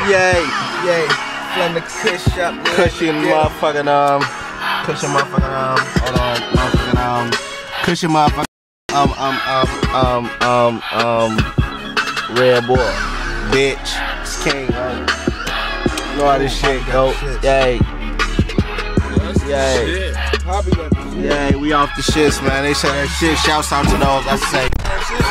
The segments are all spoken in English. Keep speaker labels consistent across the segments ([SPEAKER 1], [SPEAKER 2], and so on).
[SPEAKER 1] Yay.
[SPEAKER 2] Yay. Flame the kush up.
[SPEAKER 1] Cushion motherfucking Cushion motherfucking hold on, motherfucking Cushion motherfucking red boy. Bitch. It's king, right? You know how this shit go. Yay. Yay. Yay, we off the shits, man. They say that shit. Shouts out to those. I say,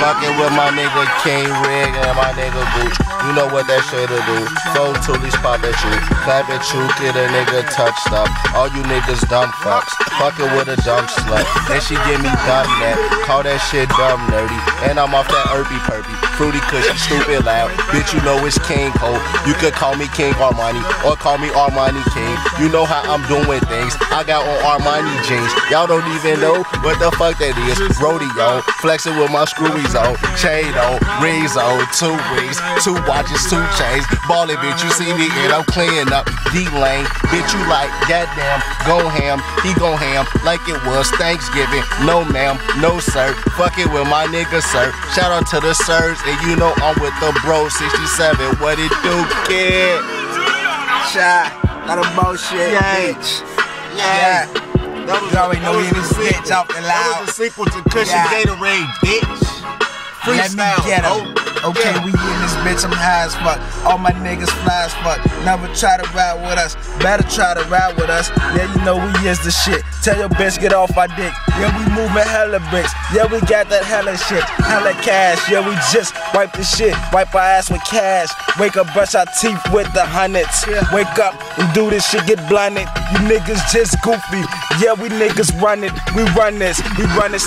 [SPEAKER 1] fucking with my nigga King Rig and my nigga Boot. You know what that shit'll do. Phone toolies pop at you, clap at you, get a nigga touched up. All you niggas dumb fucks, fucking with a dumb slut. Then she give me dumb net, call that shit dumb nerdy. And I'm off that Irby Purpy, fruity cushy, stupid loud. Bitch, you know it's King Cole. You could call me King Armani or call me Armani King. You know how I'm doing things. I got on Armani jeans. Y'all don't even know what the fuck that is. Rodeo, flexing with my screwies on, chain on, rings on, 2 rings, 2 watches, 2 chains. Ballin', bitch, you see me and I'm cleaning up D-Lane. Bitch, you like, goddamn, go ham. He go ham like it was Thanksgiving. No ma'am, no sir. Fuck it with my nigga sir. Shout out to the sirs, and you know I'm with the bro 67. What it do, kid?
[SPEAKER 2] Shy. Not a bullshit.
[SPEAKER 1] Bitch.
[SPEAKER 2] Yeah. You already know we in this bitch off the loud.
[SPEAKER 1] That was the sequel to Cushion Gatorade, bitch.
[SPEAKER 2] Let me get him. Okay, we in this bitch, I'm high as fuck. All my niggas fly as fuck. Never try to ride with us, better try to ride with us. Yeah, you know we is the shit. Tell your bitch get off our dick. Yeah, we moving hella bricks. Yeah, we got that hella shit, hella cash. Yeah, we just wipe the shit, wipe our ass with cash. Wake up, brush our teeth with the hundreds. Wake up and do this shit, get blinded. You niggas just goofy. Yeah, we niggas run it. We run this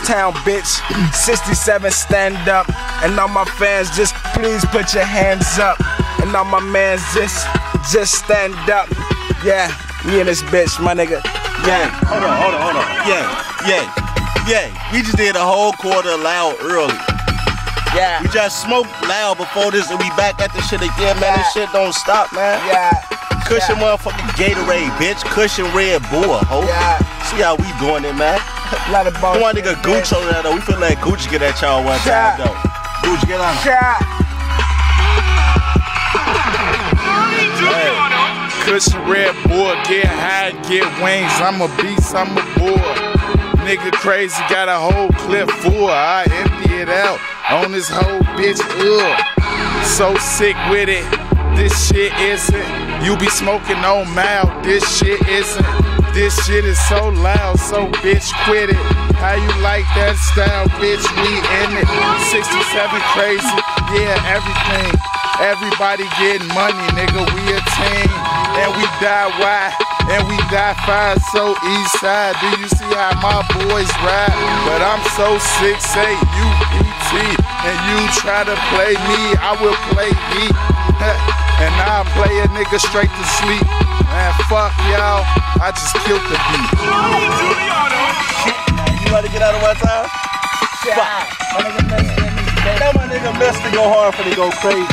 [SPEAKER 2] town, bitch. 67, stand up. And all my fans, just please put your hands up. And all my mans, just stand up. Yeah, me and this bitch, my nigga.
[SPEAKER 1] Yeah, hold on. Yeah. We just did a whole quarter loud early.
[SPEAKER 2] Yeah.
[SPEAKER 1] We just smoked loud before this, and we back at this shit again, man. This shit don't stop, man.
[SPEAKER 2] Yeah.
[SPEAKER 1] Cushion motherfucking Gatorade, bitch. Cushion Red Bull, ho.
[SPEAKER 2] Yeah.
[SPEAKER 1] See how we doing it, man.
[SPEAKER 2] A lot of
[SPEAKER 1] Come on, nigga, Gooch over there, though. We feel like Gooch get at y'all one time, though. Gooch, get on him.
[SPEAKER 2] Hey.
[SPEAKER 3] Cushion Red Bull, get high, get wings. I'm a beast, I'm a boy. Nigga crazy, got a whole clip full. I empty it out on this whole bitch. So sick with it. This shit isn't. You be smoking on mild. This shit isn't. This shit is so loud, so bitch quit it. How you like that style, bitch? We in it. 67 crazy, yeah, everything. Everybody getting money, nigga. We a team, and we die wide, and we die fine. So east side, do you see how my boys ride? But I'm so 6'8", you PT, and you try to play me, I will play me. And I'll play a nigga straight to sleep. Man, fuck y'all, I just killed the beat.
[SPEAKER 1] You ready to get out of my time?
[SPEAKER 2] My nigga Mr.
[SPEAKER 1] That my nigga Mr. go hard for to go crazy.